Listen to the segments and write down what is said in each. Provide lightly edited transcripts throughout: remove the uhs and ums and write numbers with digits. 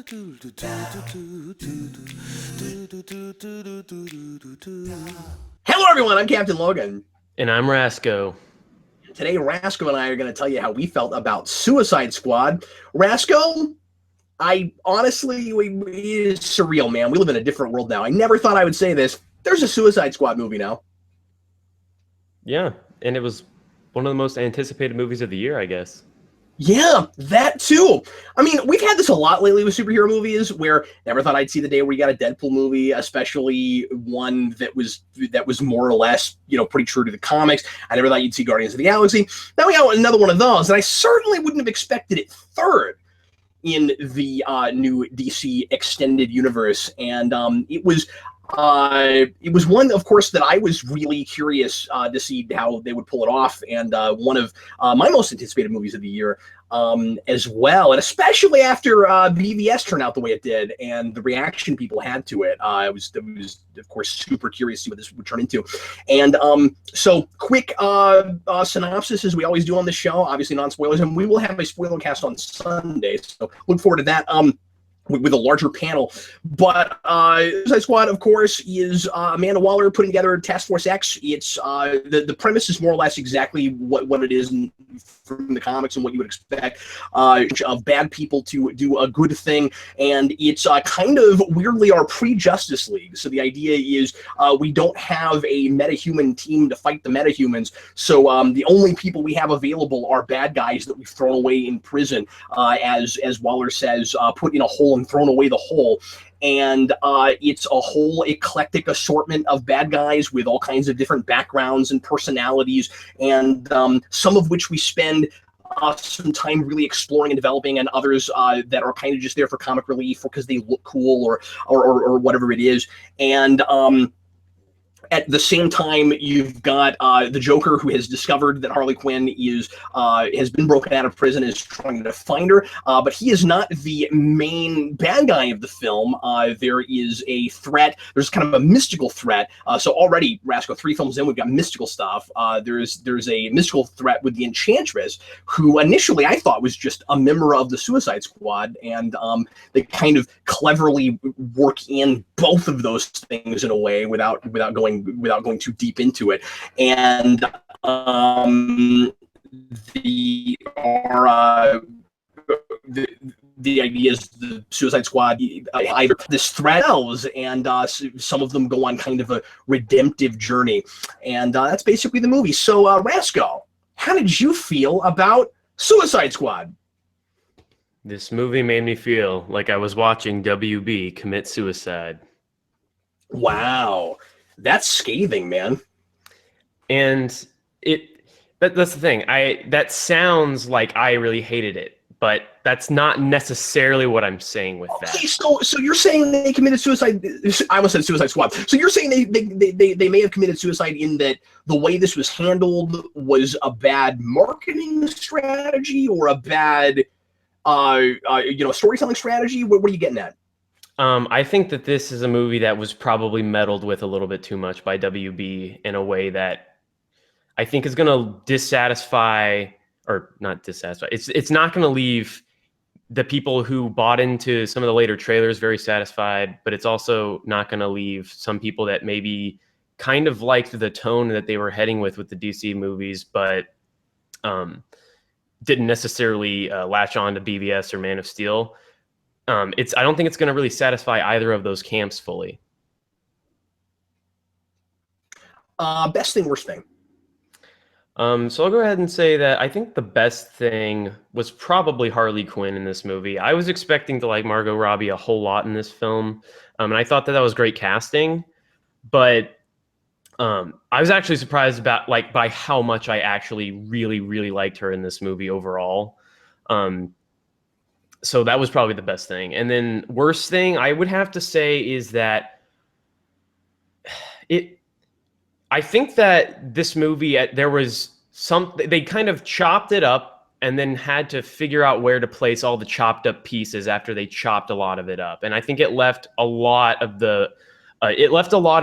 Hello, everyone. I'm Captain Logan. And I'm Rasco. Today, Rasco and I are going to tell you how we felt about Suicide Squad. Rasco, I honestly, it is surreal, man. We live in a different world now. I never thought I would say this. There's a Suicide Squad movie now. Yeah, and it was one of the most anticipated movies of the year, I guess. Yeah, that too. I mean, we've had this a lot lately with superhero movies where never thought I'd see the day where you got a Deadpool movie, especially one that was more or less, pretty true to the comics. I never thought you'd see Guardians of the Galaxy. Now we got another one of those, and I certainly wouldn't have expected it third in the new DC extended universe. And it was one, of course, that I was really curious to see how they would pull it off, and one of my most anticipated movies of the year as well, and especially after BVS turned out the way it did and the reaction people had to it. I was, of course, super curious to see what this would turn into. And so quick synopsis, as we always do on the show, obviously non-spoilers, and we will have a spoiler cast on Sunday, so look forward to that. With a larger panel. But Suicide Squad, of course, is Amanda Waller putting together Task Force X. It's the premise is more or less exactly what it is from the comics and what you would expect of bad people to do a good thing. And it's kind of weirdly our pre-Justice League. So the idea is we don't have a metahuman team to fight the metahumans. So the only people we have available are bad guys that we've thrown away in prison, as Waller says, put in a hole and thrown away the hole. And it's a whole eclectic assortment of bad guys with all kinds of different backgrounds and personalities, and some of which we spend some time really exploring and developing, and others that are kind of just there for comic relief or because they look cool or whatever it is. And at the same time, you've got the Joker, who has discovered that Harley Quinn has been broken out of prison, is trying to find her, but he is not the main bad guy of the film. There is a threat. There's kind of a mystical threat. So already, Rasco, 3 films in, we've got mystical stuff. There's a mystical threat with the Enchantress, who initially I thought was just a member of the Suicide Squad, and they kind of cleverly work in both of those things in a way without going too deep into it. And the idea is the Suicide Squad either this threats, and some of them go on kind of a redemptive journey, and that's basically the movie. So Rasco, how did you feel about Suicide Squad? This movie made me feel like I was watching WB commit suicide. Wow, that's scathing, man. And that's the thing. That sounds like I really hated it, but that's not necessarily what I'm saying with that. Okay, so you're saying they committed suicide? I almost said Suicide Squad. So you're saying they may have committed suicide in that the way this was handled was a bad marketing strategy or a bad storytelling strategy? What are you getting at? I think that this is a movie that was probably meddled with a little bit too much by WB in a way that I think is going to dissatisfy, or not dissatisfy. It's not going to leave the people who bought into some of the later trailers very satisfied, but it's also not going to leave some people that maybe kind of liked the tone that they were heading with the DC movies, but didn't necessarily latch on to BVS or Man of Steel. I don't think it's going to really satisfy either of those camps fully. Best thing, worst thing. So I'll go ahead and say that I think the best thing was probably Harley Quinn in this movie. I was expecting to like Margot Robbie a whole lot in this film, and I thought that was great casting, but I was actually surprised by how much I actually really, really liked her in this movie overall. So that was probably the best thing. And then worst thing I would have to say is that I think that this movie, there was they kind of chopped it up and then had to figure out where to place all the chopped up pieces after they chopped a lot of it up. And I think it left a lot of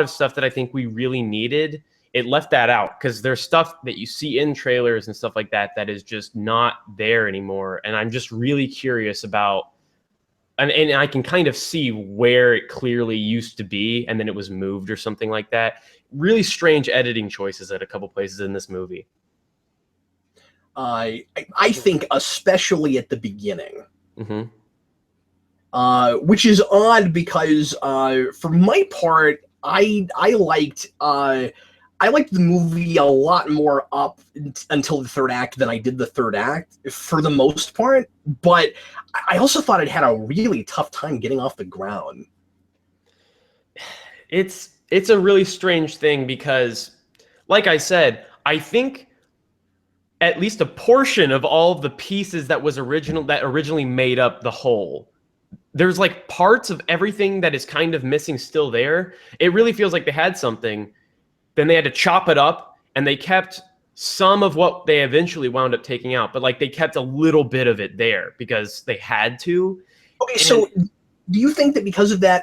stuff that I think we really needed. It left that out because there's stuff that you see in trailers and stuff like that that is just not there anymore. And I'm just really curious about and I can kind of see where it clearly used to be, and then it was moved or something like that. Really strange editing choices at a couple places in this movie. I think especially at the beginning, Mm-hmm. which is odd because for my part, I liked the movie a lot more up until the third act than I did the third act for the most part. But I also thought it had a really tough time getting off the ground. It's a really strange thing because, like I said, I think at least a portion of all of the pieces that originally made up the whole. There's like parts of everything that is kind of missing still there. It really feels like they had something, then they had to chop it up, and they kept some of what they eventually wound up taking out, but like they kept a little bit of it there because they had to. Okay, so do you think that because of that,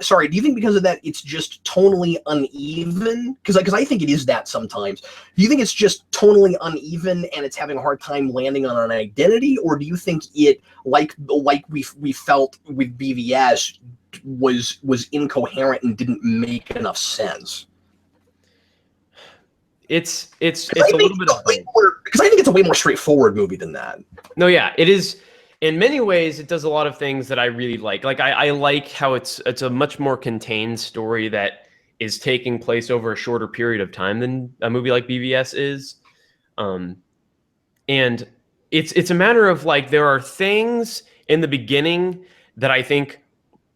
it's just tonally uneven? Because I think it is that sometimes. Do you think it's just tonally uneven and it's having a hard time landing on an identity? Or do you think it, like we felt with BVS, was incoherent and didn't make enough sense? It's a little bit of both. Because I think it's a way more straightforward movie than that. No, yeah, it is. In many ways, it does a lot of things that I really like. Like I like how it's a much more contained story that is taking place over a shorter period of time than a movie like BVS is. And it's a matter of like there are things in the beginning that I think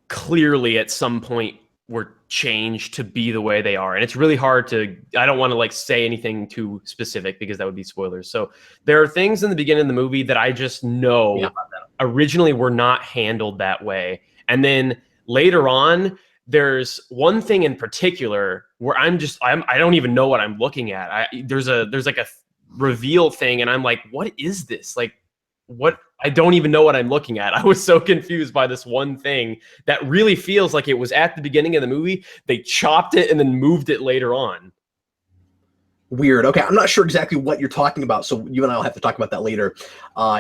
clearly at some point were changed to be the way they are. And it's really hard to, I don't want to like say anything too specific because that would be spoilers. So there are things in the beginning of the movie that I just know originally were not handled that way. And then later on, there's one thing in particular where I don't even know what I'm looking at. There's like a reveal thing and I'm like, what is this? Like, what? I don't even know what I'm looking at. I was so confused by this one thing that really feels like it was at the beginning of the movie. They chopped it and then moved it later on. Weird. Okay, I'm not sure exactly what you're talking about, so you and I will have to talk about that later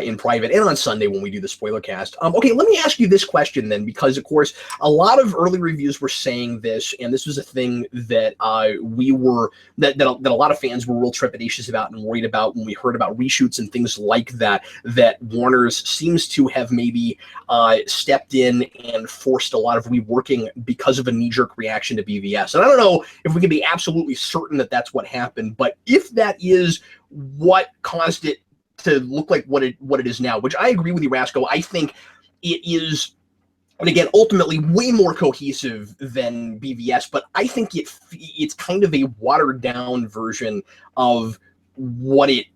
in private and on Sunday when we do the spoiler cast. Okay, let me ask you this question then, because of course a lot of early reviews were saying this, and this was a thing that that a lot of fans were real trepidatious about and worried about when we heard about reshoots and things like that. That Warner's seems to have maybe stepped in and forced a lot of reworking because of a knee-jerk reaction to BVS. And I don't know if we can be absolutely certain that that's what happened. But if that is what caused it to look like what it is now, which I agree with you, Rasco, I think it is, and again, ultimately way more cohesive than BVS, but I think it's kind of a watered down version of what it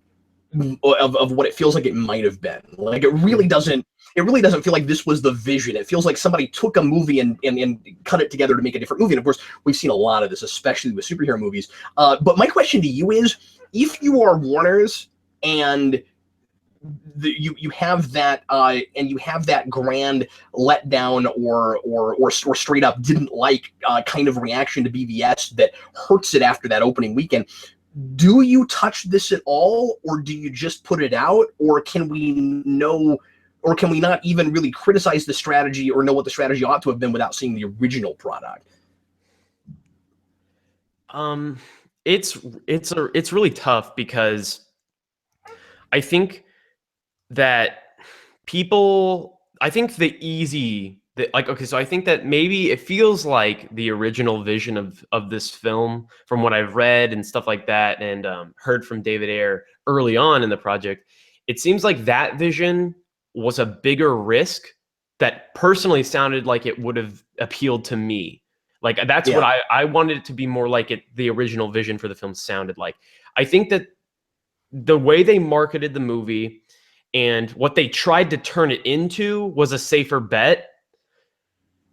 feels like it might have been. Like it really doesn't feel like this was the vision. It feels like somebody took a movie and cut it together to make a different movie. And of course, we've seen a lot of this, especially with superhero movies. But my question to you is, if you are Warner's and you have that and you have that grand letdown or straight up didn't like kind of reaction to BVS that hurts it after that opening weekend, do you touch this at all, or do you just put it out, or can we not even really criticize the strategy or know what the strategy ought to have been without seeing the original product? It's really tough because I think that I think so I think that maybe it feels like the original vision of this film, from what I've read and stuff like that, and heard from David Ayer early on in the project, it seems like that vision was a bigger risk that personally sounded like it would have appealed to me. Like that's what I wanted it to be more like the original vision for the film sounded like. I think that the way they marketed the movie and what they tried to turn it into was a safer bet.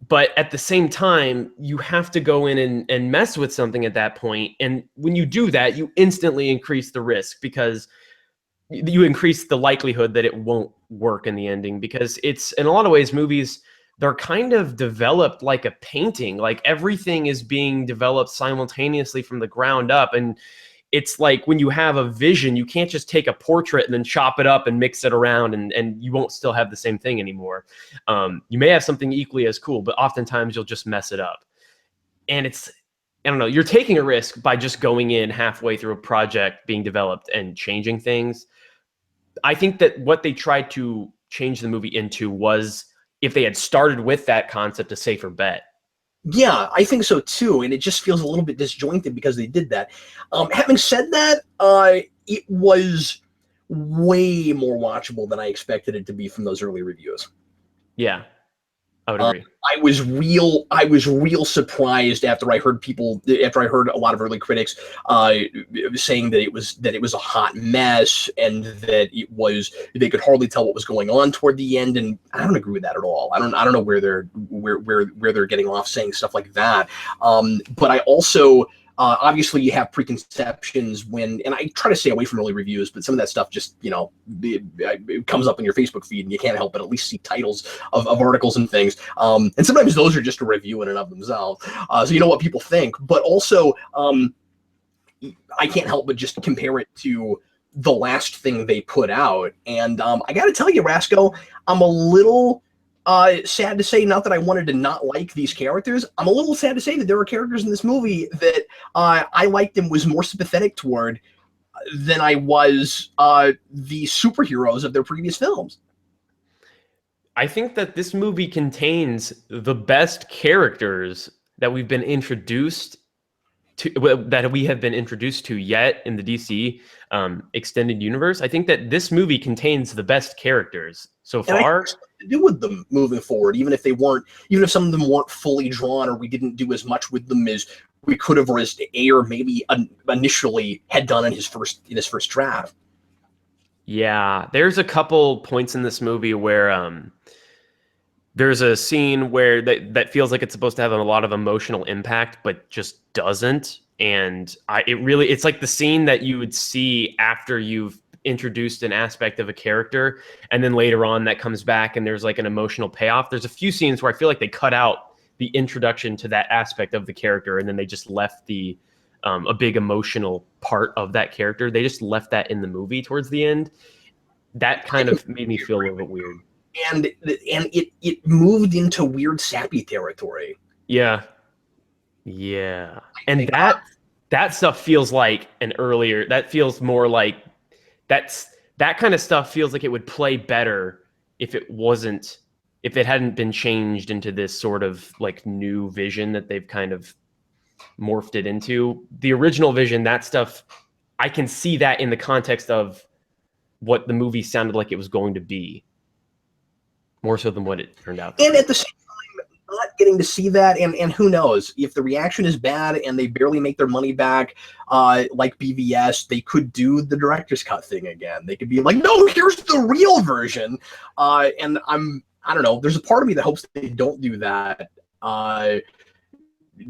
But at the same time, you have to go in and mess with something at that point. And when you do that, you instantly increase the risk because you increase the likelihood that it won't work in the ending. Because it's, in a lot of ways, movies, they're kind of developed like a painting. Like everything is being developed simultaneously from the ground up. And it's like when you have a vision, you can't just take a portrait and then chop it up and mix it around, and you won't still have the same thing anymore. You may have something equally as cool, but oftentimes you'll just mess it up. And I don't know, you're taking a risk by just going in halfway through a project being developed and changing things. I think that what they tried to change the movie into was, if they had started with that concept, a safer bet. Yeah, I think so too, and it just feels a little bit disjointed because they did that. Having said that, it was way more watchable than I expected it to be from those early reviews. Yeah, I would agree. I was real surprised after I heard a lot of early critics saying that it was a hot mess and that they could hardly tell what was going on toward the end, and I don't agree with that at all. I don't know where they're getting off saying stuff like that. But I also obviously you have preconceptions and I try to stay away from early reviews, but some of that stuff just, it comes up in your Facebook feed and you can't help but at least see titles of articles and things. And sometimes those are just a review in and of themselves. So you know what people think, but also I can't help but just compare it to the last thing they put out. And I got to tell you, Rasco, I'm a little sad to say, not that I wanted to not like these characters. I'm a little sad to say that there are characters in this movie that I liked and was more sympathetic toward than I was the superheroes of their previous films. I think that this movie contains the best characters that we've been introduced to, that we have been introduced to yet in the DC extended universe. I think that this movie contains the best characters so far. To do with them moving forward, even if some of them weren't fully drawn, or we didn't do as much with them as we could have, or as Ayer maybe initially had done in his first draft. Yeah, there's a couple points in this movie where there's a scene where that feels like it's supposed to have a lot of emotional impact, but just doesn't. And it's like the scene that you would see after you've introduced an aspect of a character, and then later on that comes back and there's like an emotional payoff. There's a few scenes where I feel like they cut out the introduction to that aspect of the character, and then they just left a big emotional part of that character. They just left that in the movie towards the end. That kind of made me feel a little bit weird. And it moved into weird sappy territory. Yeah. And that stuff feels like that feels more like that kind of stuff feels like it would play better if it hadn't been changed into this sort of like new vision that they've kind of morphed it into. The original vision, that stuff, I can see that in the context of what the movie sounded like it was going to be, more so than what it turned out to be. And at the same time, not getting to see that, and who knows, if the reaction is bad and they barely make their money back, like BVS, they could do the director's cut thing again. They could be like, no, here's the real version. And I don't know, there's a part of me that hopes they don't do that,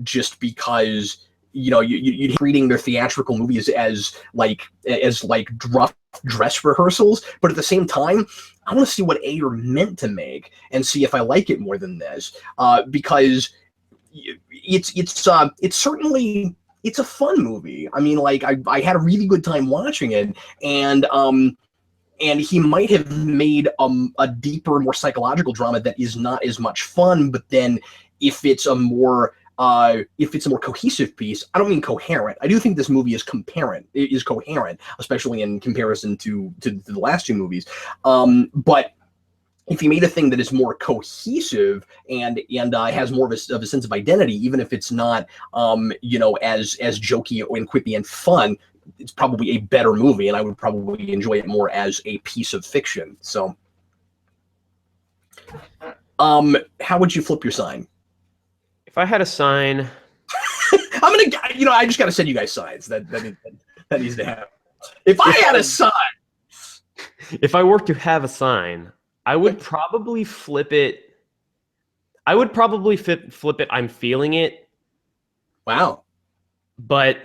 just because, you're treating their theatrical movies as rough dress rehearsals, but at the same time, I want to see what Ayer meant to make and see if I like it more than this, because it's certainly, it's a fun movie. I mean, like I had a really good time watching it, and he might have made a deeper, more psychological drama that is not as much fun, but then if it's a more cohesive piece, I don't mean coherent. I do think this movie is coherent, especially in comparison to the last two movies. But if you made a thing that is more cohesive and has more of a sense of identity, even if it's not, as jokey and quippy and fun, it's probably a better movie, and I would probably enjoy it more as a piece of fiction. So, how would you flip your sign? If I had a sign, I just got to send you guys signs. That needs to happen. If I had a sign, if I were to have a sign, I would probably flip it. I would probably flip it. I'm feeling it. Wow. But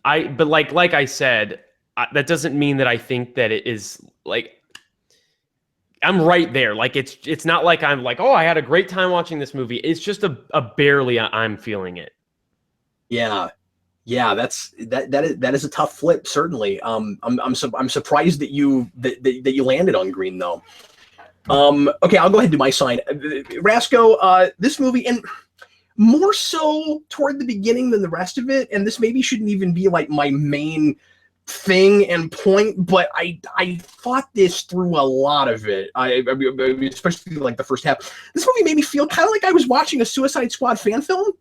like I said, that doesn't mean that I think that it is like. I'm right there. Like it's not like I'm like, oh, I had a great time watching this movie. It's just a barely I'm feeling it. Yeah. Yeah, that is a tough flip, certainly. I'm surprised that you landed on green though. Okay, I'll go ahead and do my sign. Rasco, this movie, and more so toward the beginning than the rest of it, and this maybe shouldn't even be like my main thing and point, but I thought this through a lot of it. I especially like the first half. This movie made me feel kind of like I was watching a Suicide Squad fan film.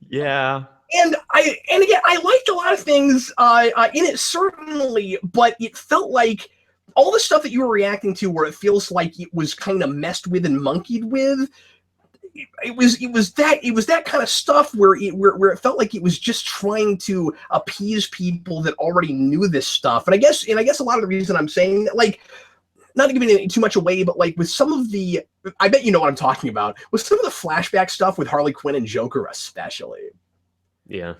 Yeah. And again, I liked a lot of things in it, certainly, but it felt like all the stuff that you were reacting to, where it feels like it was kind of messed with and monkeyed with. It was that kind of stuff where it felt like it was just trying to appease people that already knew this stuff. And I guess a lot of the reason I'm saying that, like, not to give too much away, but like with some of the, I bet you know what I'm talking about, with some of the flashback stuff with Harley Quinn and Joker especially. Yeah.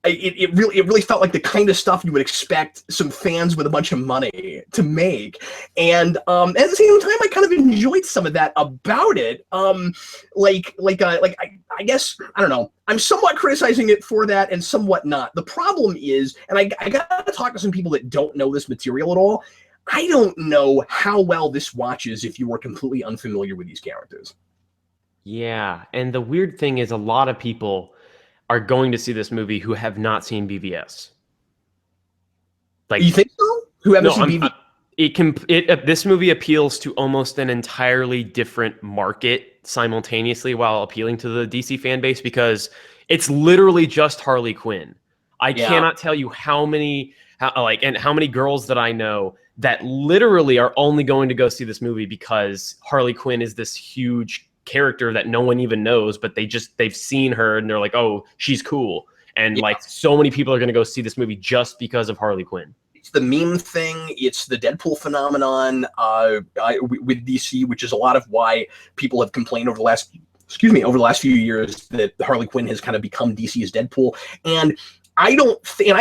It really felt like the kind of stuff you would expect some fans with a bunch of money to make, and at the same time, I kind of enjoyed some of that about it. I guess, I don't know. I'm somewhat criticizing it for that, and somewhat not. The problem is, and I gotta talk to some people that don't know this material at all. I don't know how well this watches if you are completely unfamiliar with these characters. Yeah, and the weird thing is, a lot of people are going to see this movie who have not seen BVS. Like, you think so? Who haven't seen BVS? This movie appeals to almost an entirely different market simultaneously while appealing to the DC fan base, because it's literally just Harley Quinn. I cannot tell you how many girls that I know that literally are only going to go see this movie because Harley Quinn is this huge character that no one even knows, but they've seen her and they're like, oh, she's cool. And like, so many people are going to go see this movie just because of Harley Quinn. It's the meme thing. It's the Deadpool phenomenon with DC, which is a lot of why people have complained over the last few years that Harley Quinn has kind of become DC's Deadpool. And I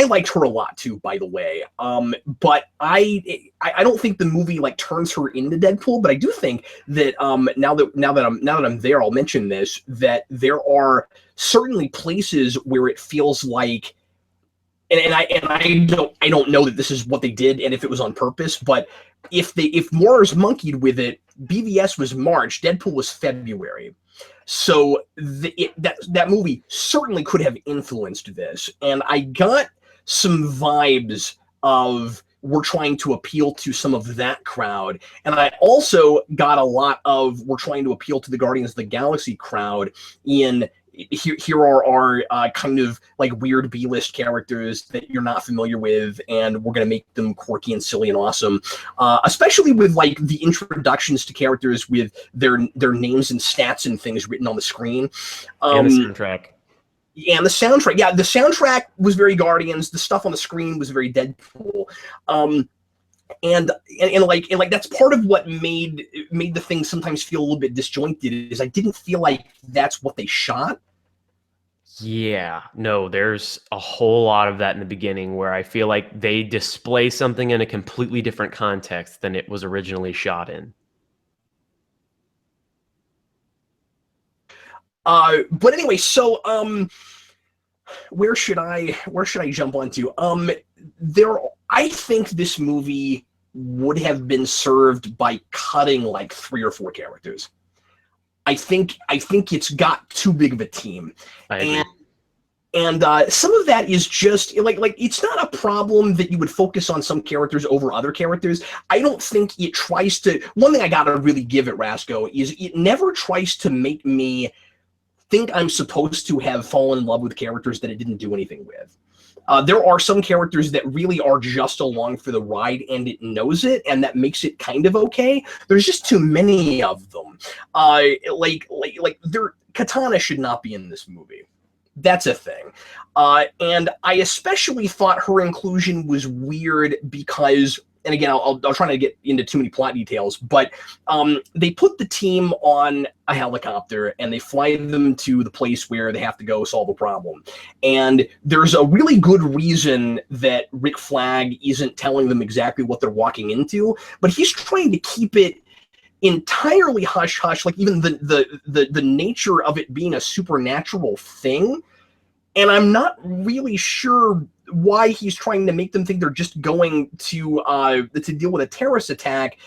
liked her a lot too, by the way. But I don't think the movie like turns her into Deadpool. But I do think that now that I'm there, I'll mention this, that there are certainly places where it feels like, and I don't know that this is what they did and if it was on purpose, but if Moore's monkeyed with it, BVS was March, Deadpool was February. So that movie certainly could have influenced this. And I got some vibes of we're trying to appeal to some of that crowd. And I also got a lot of we're trying to appeal to the Guardians of the Galaxy crowd in here are our kind of like weird B-list characters that you're not familiar with, and we're going to make them quirky and silly and awesome, especially with like the introductions to characters with their names and stats and things written on the screen. And the soundtrack. Yeah, and the soundtrack. Yeah, the soundtrack was very Guardians. The stuff on the screen was very Deadpool. And that's part of what made the thing sometimes feel a little bit disjointed, is I didn't feel like that's what they shot. Yeah, no, there's a whole lot of that in the beginning where I feel like they display something in a completely different context than it was originally shot in. But anyway, so where should I jump onto? I think this movie would have been served by cutting like 3 or 4 characters. I think it's got too big of a team. I agree. And some of that is just like it's not a problem that you would focus on some characters over other characters. I don't think it tries to. One thing I gotta really give it, Rasco, is it never tries to make me think I'm supposed to have fallen in love with characters that it didn't do anything with. There are some characters that really are just along for the ride, and it knows it, and that makes it kind of okay. There's just too many of them. Katana should not be in this movie. That's a thing. And I especially thought her inclusion was weird because, and again, I'll try not to get into too many plot details, but they put the team on a helicopter and they fly them to the place where they have to go solve a problem. And there's a really good reason that Rick Flag isn't telling them exactly what they're walking into, but he's trying to keep it entirely hush hush, like even the nature of it being a supernatural thing. And I'm not really sure why he's trying to make them think they're just going to deal with a terrorist attack,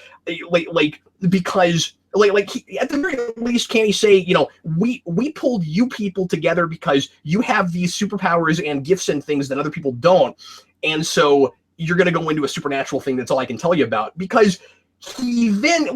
because at the very least, can he say, we pulled you people together because you have these superpowers and gifts and things that other people don't, and so you're going to go into a supernatural thing. That's all I can tell you about. Because he then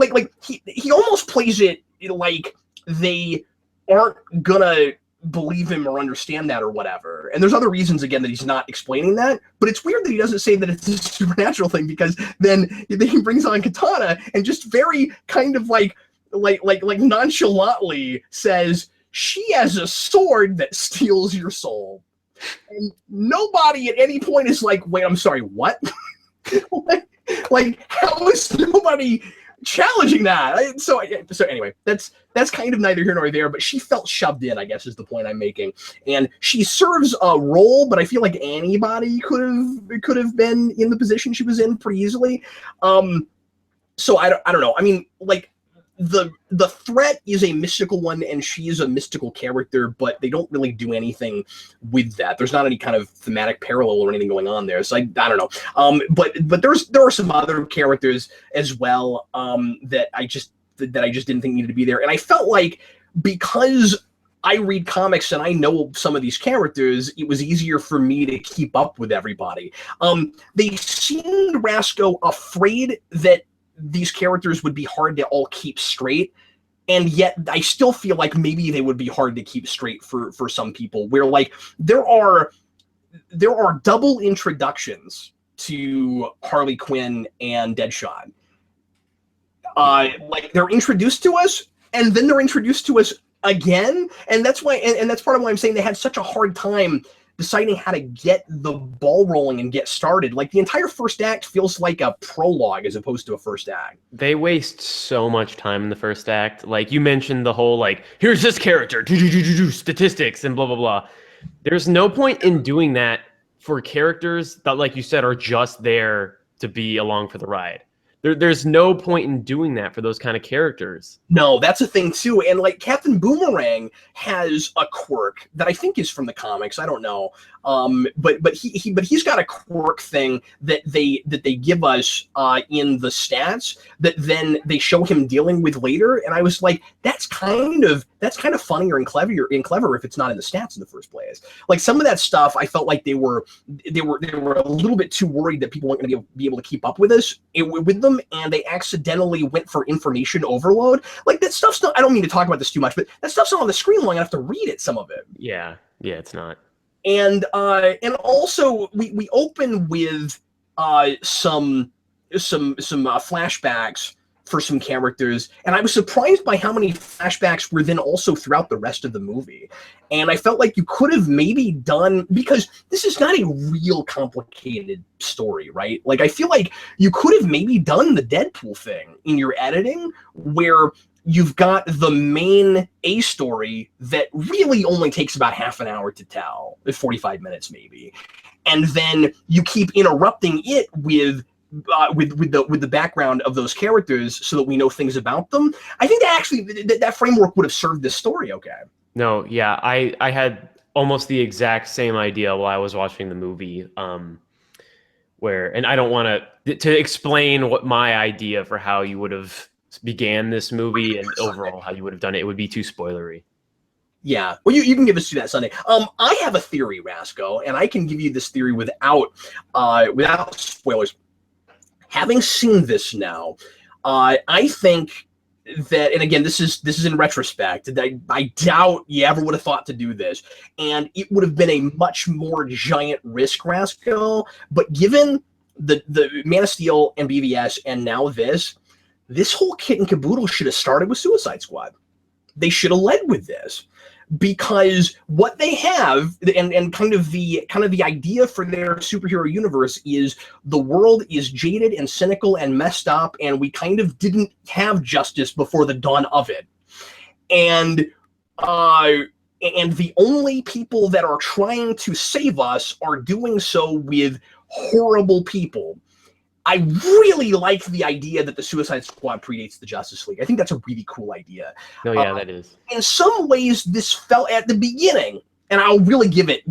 he almost plays it like they aren't gonna believe him or understand that or whatever. And there's other reasons, again, that he's not explaining that. But it's weird that he doesn't say that it's a supernatural thing, because then he brings on Katana and just very kind of like nonchalantly says, she has a sword that steals your soul. And nobody at any point is like, wait, I'm sorry, what? How is nobody challenging that? So anyway, that's kind of neither here nor there, but she felt shoved in, I guess, is the point I'm making. And she serves a role, but I feel like anybody could have been in the position she was in pretty easily. So I don't know. I mean, like, the threat is a mystical one, and she is a mystical character, but they don't really do anything with that. There's not any kind of thematic parallel or anything going on there. So I don't know. But there are some other characters as well that I just didn't think needed to be there. And I felt like, because I read comics and I know some of these characters, it was easier for me to keep up with everybody. They seemed, Rasco, afraid that these characters would be hard to all keep straight, and yet I still feel like maybe they would be hard to keep straight for some people, where like there are double introductions to Harley Quinn and Deadshot. Like, they're introduced to us and then they're introduced to us again, and that's why, and that's part of why I'm saying they had such a hard time deciding how to get the ball rolling and get started. Like, the entire first act feels like a prologue as opposed to a first act. They waste so much time in the first act. Like, you mentioned the whole, like, here's this character, statistics and blah, blah, blah. There's no point in doing that for characters that, like you said, are just there to be along for the ride. There's no point in doing that for those kind of characters. No, that's a thing too. And like, Captain Boomerang has a quirk that I think is from the comics. I don't know. But he's got a quirk thing that they give us in the stats that then they show him dealing with later. And I was like, that's kind of funnier and clever if it's not in the stats in the first place. Like, some of that stuff, I felt like they were a little bit too worried that people weren't going to be able to keep up with with them, and they accidentally went for information overload. Like, that stuff's not, I don't mean to talk about this too much, but that stuff's not on the screen long enough to read it, some of it. Yeah, it's not. And also we open with some flashbacks for some characters, and I was surprised by how many flashbacks were then also throughout the rest of the movie. And I felt like you could have maybe done, because this is not a real complicated story, right? Like, I feel like you could have maybe done the Deadpool thing in your editing, where you've got the main A story that really only takes about half an hour to tell, 45 minutes maybe, and then you keep interrupting it with the background of those characters so that we know things about them. I think that actually that framework would have served this story okay. No, yeah, I had almost the exact same idea while I was watching the movie, where, and I don't want to explain what my idea for how you would have began this movie and overall how you would have done it. It would be too spoilery. Yeah, well, you can give us to that Sunday. I have a theory, Rasco, and I can give you this theory without spoilers. Having seen this now, I think that, and again, this is in retrospect, I doubt you ever would have thought to do this, and it would have been a much more giant risk, Rasco. But given the Man of Steel and BVS and now this whole kit and caboodle should have started with Suicide Squad. They should have led with this, because what they have, and kind of the idea for their superhero universe, is the world is jaded and cynical and messed up, and we kind of didn't have justice before the dawn of it. And the only people that are trying to save us are doing so with horrible people. I really like the idea that the Suicide Squad predates the Justice League. I think that's a really cool idea. No, yeah, that is. In some ways, this felt at the beginning, and I'll really give it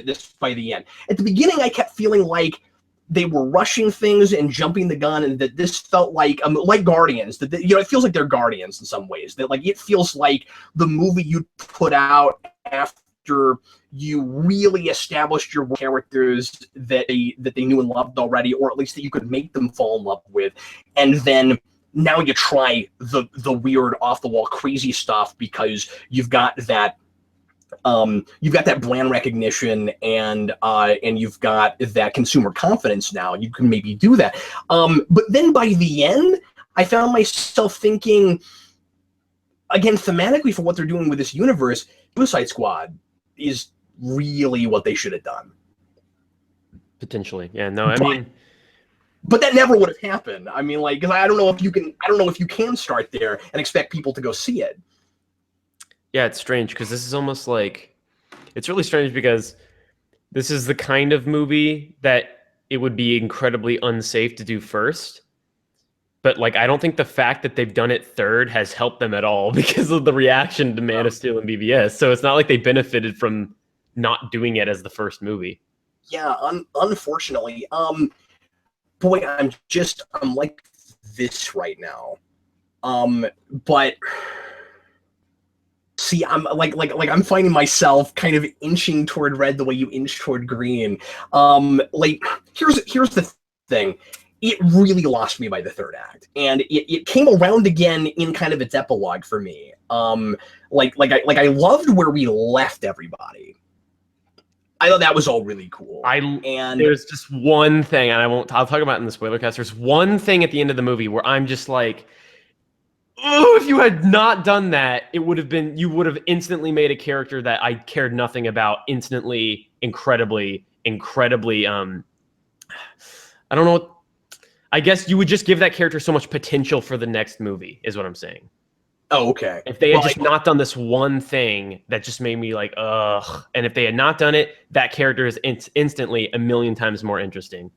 this by the end. At the beginning, I kept feeling like they were rushing things and jumping the gun, and that this felt like Guardians. That it feels like they're Guardians in some ways. That it feels like the movie you put out after you really established your characters that they knew and loved already, or at least that you could make them fall in love with, and then now you try the weird off the wall crazy stuff because you've got that brand recognition and you've got that consumer confidence now. You can maybe do that. But then by the end, I found myself thinking, again, thematically for what they're doing with this universe, Suicide Squad is really what they should have done. Potentially. Yeah, no, I mean... But that never would have happened. I mean, because I don't know if you can start there and expect people to go see it. Yeah, it's strange because this is almost like, it's really strange because this is the kind of movie that it would be incredibly unsafe to do first. But I don't think the fact that they've done it third has helped them at all because of the reaction to Man of Steel and BVS. So it's not like they benefited from not doing it as the first movie. Yeah, unfortunately. Boy, I'm like this right now. But see, I'm I'm finding myself kind of inching toward red the way you inch toward green. Here's the thing. It really lost me by the third act, and it came around again in kind of its epilogue for me. I loved where we left everybody. I thought that was all really cool. There's just one thing, and I'll talk about it in the spoiler cast. There's one thing at the end of the movie where I'm just like, oh, if you had not done that, you would have instantly made a character that I cared nothing about instantly, incredibly, I don't know. I guess you would just give that character so much potential for the next movie, is what I'm saying. Oh, okay. If they had just not done this one thing that just made me like, ugh. And if they had not done it, that character is instantly a million times more interesting.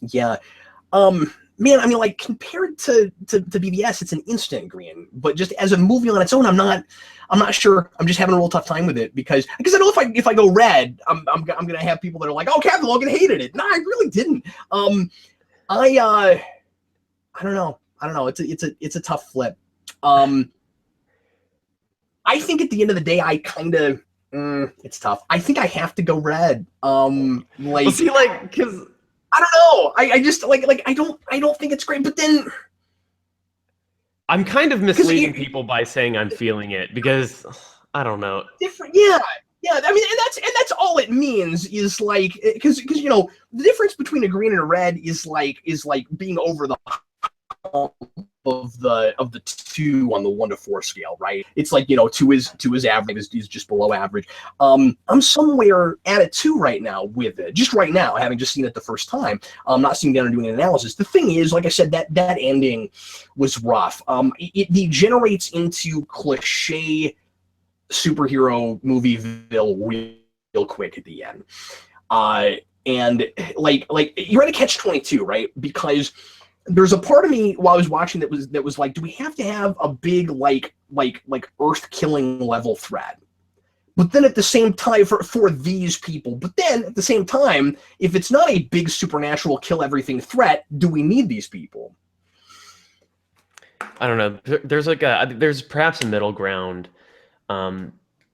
Yeah. Man, I mean, compared to BBS, it's an instant green. But just as a movie on its own, I'm not sure. I'm just having a real tough time with it because I know if I go red, I'm gonna have people that are like, oh, Captain Logan hated it. No, I really didn't. I don't know. It's a tough flip. I think at the end of the day, I kind of it's tough. I think I have to go red. Because I don't know. I just I don't think it's great. But then I'm kind of misleading people by saying I'm feeling it because I don't know. Different, yeah. I mean, and that's all it means is because the difference between a green and a red is being over the of the 2 on the 1 to 4 scale, right? It's 2 is average, is just below average. I'm somewhere at a 2 right now with it. Just right now, having just seen it the first time. I'm not sitting down and doing an analysis. The thing is, like I said, that ending was rough. It degenerates into cliche superhero movieville real quick at the end. And you're at a catch-22, right? Because there's a part of me while I was watching that was like, do we have to have a big earth-killing level threat? But then at the same time, for these people, but then at the same time, if it's not a big supernatural kill everything threat, do we need these people? I don't know. There's perhaps a middle ground,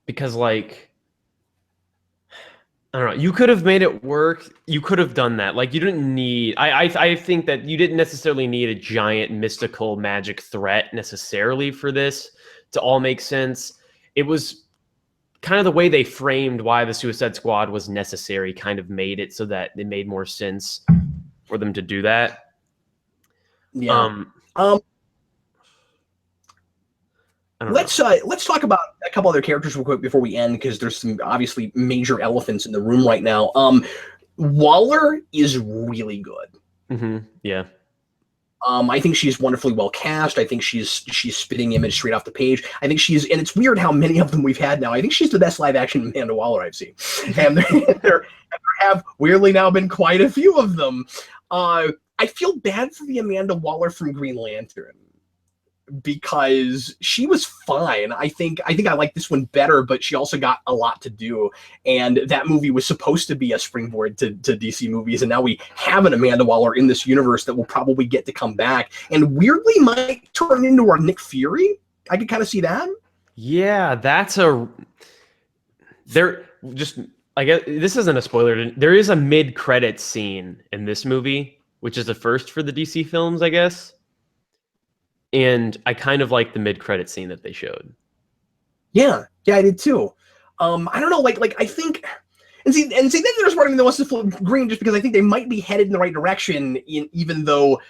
because I don't know. You could have made it work. You could have done that. You didn't need... I think that you didn't necessarily need a giant mystical magic threat necessarily for this to all make sense. It was kind of the way they framed why the Suicide Squad was necessary kind of made it so that it made more sense for them to do that. Yeah. Let's talk about a couple other characters real quick before we end, because there's some obviously major elephants in the room right now. Waller is really good. Mm-hmm. Yeah. I think she's wonderfully well cast. I think she's spitting image straight off the page. I think she's, and it's weird how many of them we've had now. I think she's the best live action Amanda Waller I've seen, and there have weirdly now been quite a few of them. I feel bad for the Amanda Waller from Green Lantern, because she was fine. I think I like this one better, but she also got a lot to do. And that movie was supposed to be a springboard to DC movies. And now we have an Amanda Waller in this universe that will probably get to come back and weirdly might turn into our Nick Fury. I could kind of see that. Yeah, I guess this isn't a spoiler. There is a mid-credit scene in this movie, which is a first for the DC films, I guess. And I kind of like the mid-credit scene that they showed. Yeah, I did too. I don't know, like I think, and see, then there's part of me that wants to flip green just because I think they might be headed in the right direction, even though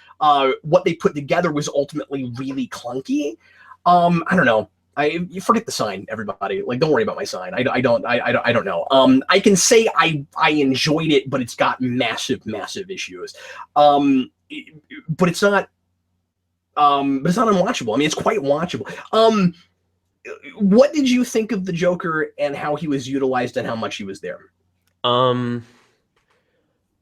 what they put together was ultimately really clunky. I don't know. You forget the sign, everybody. Like, don't worry about my sign. I don't know. I can say I enjoyed it, but it's got massive issues. But it's not. But it's not unwatchable. I mean, it's quite watchable. What did you think of the Joker and how he was utilized and how much he was there? I'm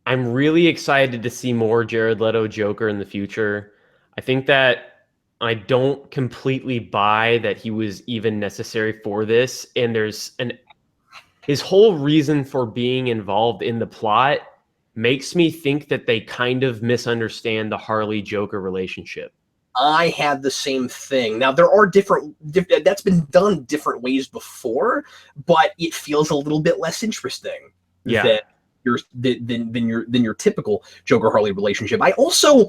really excited to see more Jared Leto Joker in the future. I think that I don't completely buy that he was even necessary for this. And his whole reason for being involved in the plot makes me think that they kind of misunderstand the Harley Joker relationship. I had the same thing. Now there are different that's been done different ways before, but it feels a little bit less interesting than your typical Joker Harley relationship. I also,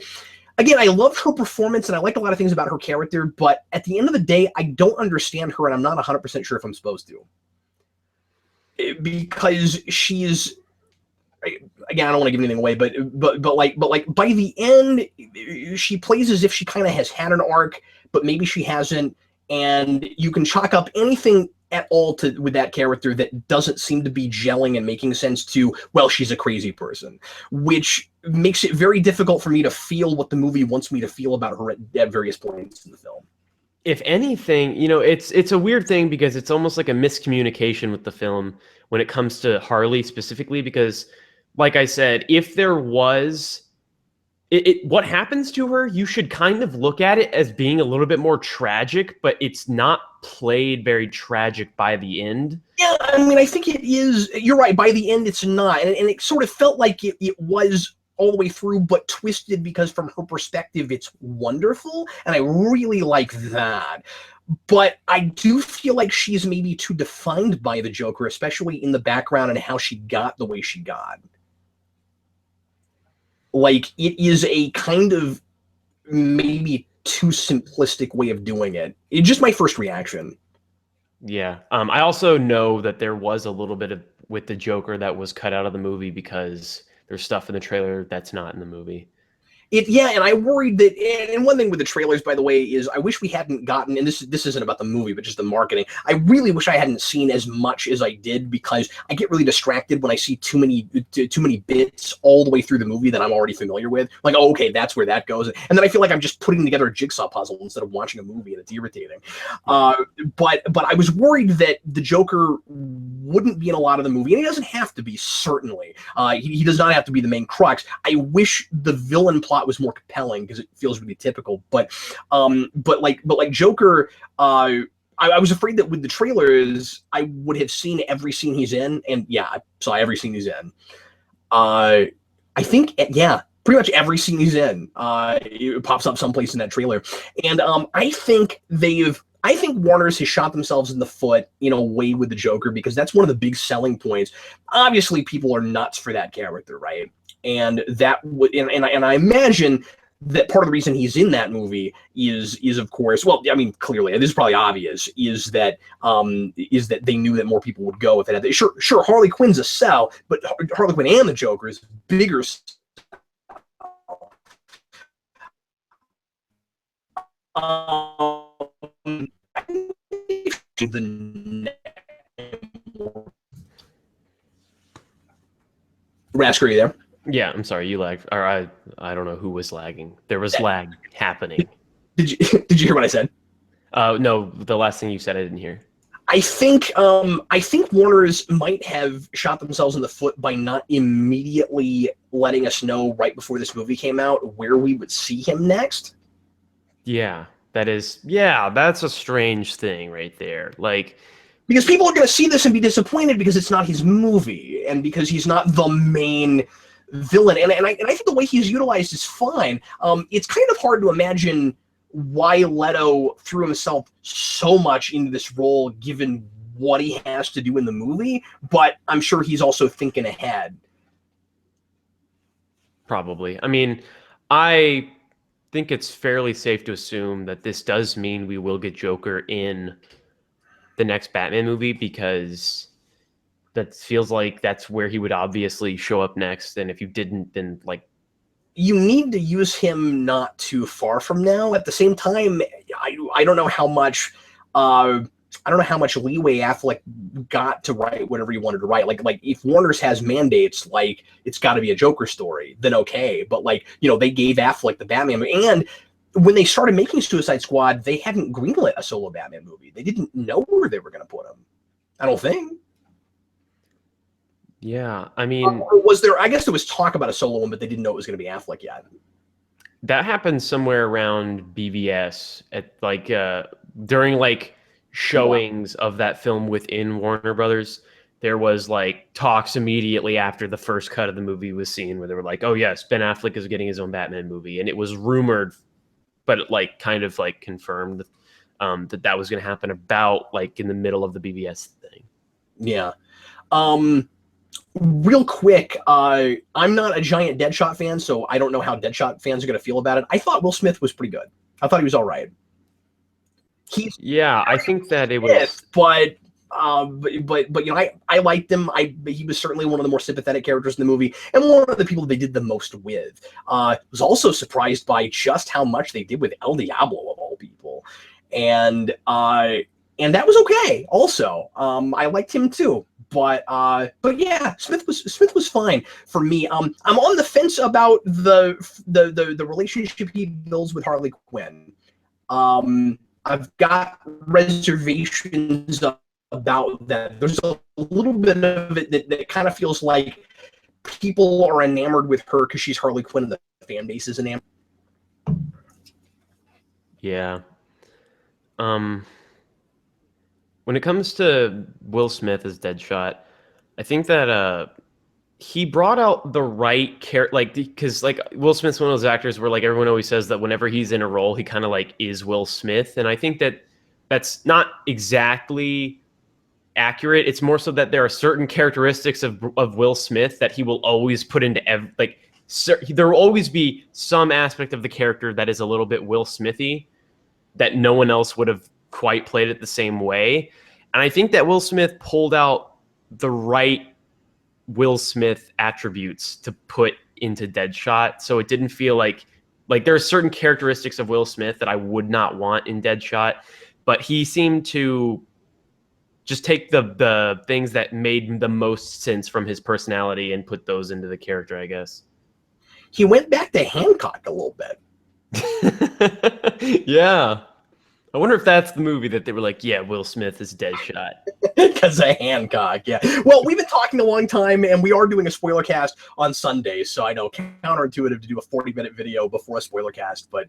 again, I love her performance and I like a lot of things about her character, but at the end of the day, I don't understand her and I'm not 100% sure if I'm supposed to. Because she's, again, I don't want to give anything away, but like by the end, she plays as if she kind of has had an arc, but maybe she hasn't, and you can chalk up anything at all with that character that doesn't seem to be gelling and making sense to, well, she's a crazy person, which makes it very difficult for me to feel what the movie wants me to feel about her at various points in the film. If anything, it's a weird thing because it's almost like a miscommunication with the film when it comes to Harley specifically, because like I said, if there was what happens to her, you should kind of look at it as being a little bit more tragic, but it's not played very tragic by the end. Yeah, I mean, I think it is. You're right. By the end, it's not. And it sort of felt like it was all the way through, but twisted because from her perspective, it's wonderful. And I really like that. But I do feel like she's maybe too defined by the Joker, especially in the background and how she got the way she got. Like, it is a kind of maybe too simplistic way of doing it. It's just my first reaction. Yeah. I also know that there was a little bit with the Joker that was cut out of the movie because there's stuff in the trailer that's not in the movie. Yeah, and I worried that, and one thing with the trailers, by the way, is I wish we hadn't gotten, and this isn't about the movie, but just the marketing. I really wish I hadn't seen as much as I did because I get really distracted when I see too many bits all the way through the movie that I'm already familiar with. Like, oh, okay, that's where that goes. And then I feel like I'm just putting together a jigsaw puzzle instead of watching a movie, and it's irritating. But I was worried that the Joker wouldn't be in a lot of the movie, and he doesn't have to be, certainly. He does not have to be the main crux. I wish the villain plot was more compelling because it feels really typical, but like Joker, I was afraid that with the trailers I would have seen every scene he's in, and yeah, I saw every scene he's in. I think, yeah, pretty much every scene he's in, it pops up someplace in that trailer, and I think Warner's has shot themselves in the foot in a way with the Joker because that's one of the big selling points. Obviously, people are nuts for that character, right? And that would, and I imagine that part of the reason he's in that movie is of course, well, I mean, clearly this is probably obvious, is that they knew that more people would go if it had. Sure, Harley Quinn's a sell, but Harley Quinn and the Joker is bigger. Rasco, are you there? Yeah, I'm sorry, you lagged. Or I don't know who was lagging. There was lag happening. Did you did you hear what I said? No, the last thing you said I didn't hear. I think Warner's might have shot themselves in the foot by not immediately letting us know right before this movie came out where we would see him next. Yeah, that's a strange thing right there. Like, Because people are going to see this and be disappointed because it's not his movie and because he's not the main villain. And I think the way he's utilized is fine. It's kind of hard to imagine why Leto threw himself so much into this role given what he has to do in the movie, but I'm sure he's also thinking ahead. probably. I mean, I think it's fairly safe to assume that this does mean we will get Joker in the next Batman movie, because that feels like that's where he would obviously show up next. And if you didn't, then like, You need to use him not too far from now. At the same time, I don't know how much I don't know how much leeway Affleck got to write whatever he wanted to write. Like if Warner's has mandates, like it's got to be a Joker story, then okay. But like, you know, they gave Affleck the Batman movie. And when they started making Suicide Squad, they hadn't greenlit a solo Batman movie. They didn't know where they were going to put him. I don't think. yeah, I mean, Or was there? I guess there was talk about a solo one, but they didn't know it was going to be Affleck yet. that happened somewhere around BVS at like during like showings of that film within Warner Brothers. There was like talks immediately after the first cut of the movie was seen where they were like, "Oh yes, Ben Affleck is getting his own Batman movie," and it was rumored, but like kind of like confirmed that was going to happen about like in the middle of the BVS thing. Yeah. Real quick, I'm not a giant Deadshot fan, so I don't know how Deadshot fans are going to feel about it. I thought Will Smith was pretty good. I thought he was all right. Yeah, I think that it was. But you know, I liked him. He was certainly one of the more sympathetic characters in the movie, and one of the people they did the most with. Was also surprised by just how much they did with El Diablo of all people, and that was okay. Also, I liked him too. But yeah, Smith was fine for me. I'm on the fence about the relationship he builds with Harley Quinn. I've got reservations about that. There's a little bit of it that kind of feels like people are enamored with her because she's Harley Quinn and the fan base is enamored. Yeah. When it comes to Will Smith as Deadshot, I think that he brought out the right character, like, because like Will Smith's one of those actors where like everyone always says that whenever he's in a role, he kind of like is Will Smith, and I think that that's not exactly accurate. It's more so that there are certain characteristics of Will Smith that he will always put into there will always be some aspect of the character that is a little bit Will Smithy that no one else would have quite played it the same way. And I think that Will Smith pulled out the right Will Smith attributes to put into Deadshot. So it didn't feel like there are certain characteristics of Will Smith that I would not want in Deadshot, but he seemed to just take the things that made the most sense from his personality and put those into the character, I guess. He went back to Hancock a little bit. Yeah. I wonder if that's the movie that they were like, yeah, Will Smith is Deadshot. Because of Hancock, yeah. Well, we've been talking a long time, and we are doing a spoiler cast on Sundays, so I know counterintuitive to do a 40-minute video before a spoiler cast, but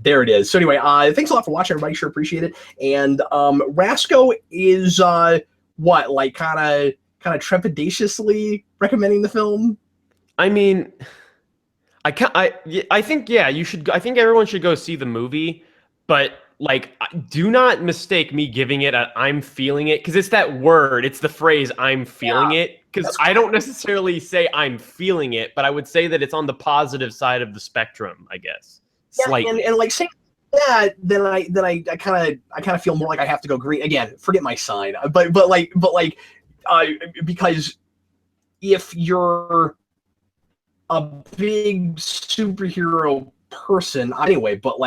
there it is. So anyway, thanks a lot for watching, everybody. Sure appreciate it. And Rasco is what, like kind of trepidatiously recommending the film? I mean, I think yeah, you should. I think everyone should go see the movie. But like, do not mistake me giving it I'm feeling it, because it's that word, it's the phrase I'm feeling it. Because I don't necessarily say I'm feeling it, but I would say that it's on the positive side of the spectrum, I guess. Yeah, Slightly. and like saying that, then I kind of feel more like I have to go green again. Forget my sign, but because if you're a big superhero person anyway, but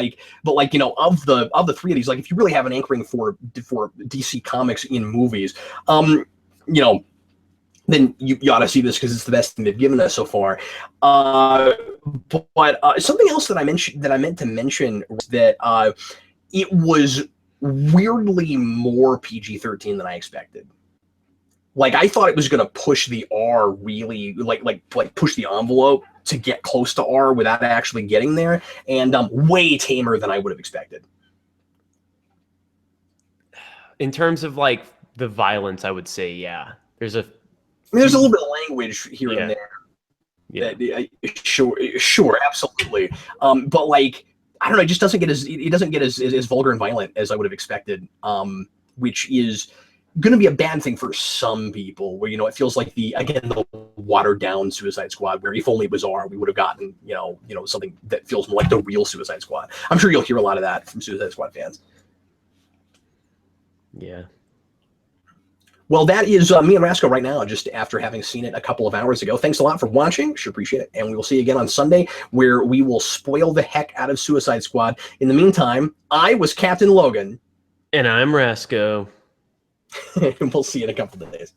you know, of the three of these, like if you really have an anchoring for DC Comics in movies, you know, then you ought to see this because it's the best thing they've given us so far. But something else that I meant to mention was that it was weirdly more PG-13 than I expected. Like, I thought it was going to push the R really, like push the envelope to get close to R without actually getting there, and way tamer than I would have expected. In terms of like the violence, I would say, yeah, there's a little bit of language here and there. Yeah. Sure, absolutely. But like, I don't know, it just doesn't get as vulgar and violent as I would have expected. Which is going to be a bad thing for some people, where, you know, it feels like the watered down Suicide Squad, where if only it was R, we would have gotten, you know, something that feels more like the real Suicide Squad. I'm sure you'll hear a lot of that from Suicide Squad fans. Yeah. Well, that is me and Rasco right now, just after having seen it a couple of hours ago. Thanks a lot for watching. Sure appreciate it. And we will see you again on Sunday, where we will spoil the heck out of Suicide Squad. In the meantime, I was Captain Logan. And I'm Rasco. And we'll see you in a couple of days.